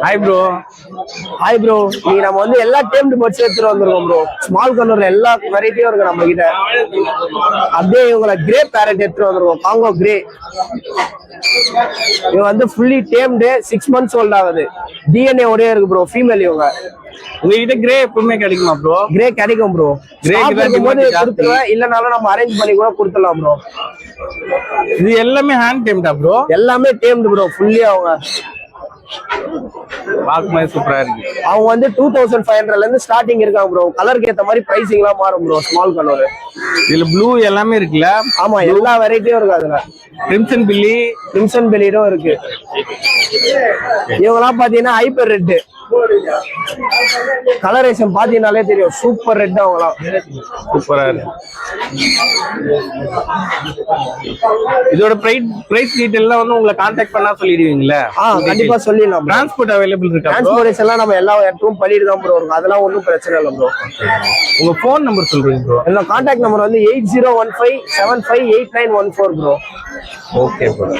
Hi bro. Hi bro, நீங்க நம்ம வந்து எல்லா டேம்டு பர்ட்ஸ் எடுத்துட்டு வந்திருக்கோம் ப்ரோ. ஸ்மால் கலர்ல எல்லா வெரைட்டியும் இருக்கு நம்ம கிட்ட. அப்படியே இவங்களை கிரே பேரட் எடுத்துட்டு வந்திருக்கோம், காங்கோ கிரே. இவங்க வந்து ஃபுல்லி டேம்டு, 6 months ஓல்ட் ஆகுது. டிஎன்ஏ ஒரே இருக்கு ப்ரோ, ஃபீமேல் இவங்க. உங்ககிட்ட கிரே எப்பவுமே கிடைக்குமா ப்ரோ? கிரே கிடைக்கும் ப்ரோ. கிரேக்கு போது கொடுத்துருவேன், இல்லனாலும் நம்ம அரேஞ்ச் பண்ணி கூட கொடுத்துடலாம் ப்ரோ. இது எல்லாமே ஹேண்ட் டேம்டா ப்ரோ? எல்லாமே டேம்டு ப்ரோ, ஃபுல்லி அவங்க. பாக்கும்போது சூப்பரா இருக்கு. அவங்க வந்து 2500ல இருந்து ஸ்டார்டிங் இருக்காங்க ப்ரோ. கலருக்கு ஏத்த மாதிரி பிரைசிங் எல்லாம் மாறும் ப்ரோ. ஸ்மால் கலர் இதுல ப்ளூ எல்லாமே இருக்குல்ல? ஆமா, எல்லா வெரைட்டியும் இருக்கு அதுல. கிரிம்சன் பில்லி, கிரிம்சன் பில்லியும் இருக்கு. இவங்கெல்லாம் பாத்தீங்கன்னா ஹைப்பர் ரெட். கலரேஷன் பாத்தீங்கன்னாலே தெரியும், சூப்பர் ரெட். அவங்கலாம் சூப்பரா இருக்கு. இதோட பிரைஸ் டீடைல்லாம் வந்து உங்களை கான்டாக்ட் பண்ணா சொல்லிடுவீங்களா? கண்டிப்பா சொல்லிடலாம். டிரான்ஸ்போர்ட் அவைலபிள் இருக்கா? டிரான்ஸ்போர்டேஷன் எல்லாம் நம்ம எல்லா இடத்துக்கும் பண்ணிட்டு தான் ப்ரோ இருக்கும். அதெல்லாம் ஒன்றும் பிரச்சனை இல்லை ப்ரோ. உங்க போன் நம்பர் சொல்றீங்க ப்ரோ? என்னோட கான்டாக்ட் நம்பர் வந்து 8015758914 ப்ரோ. Okay bro.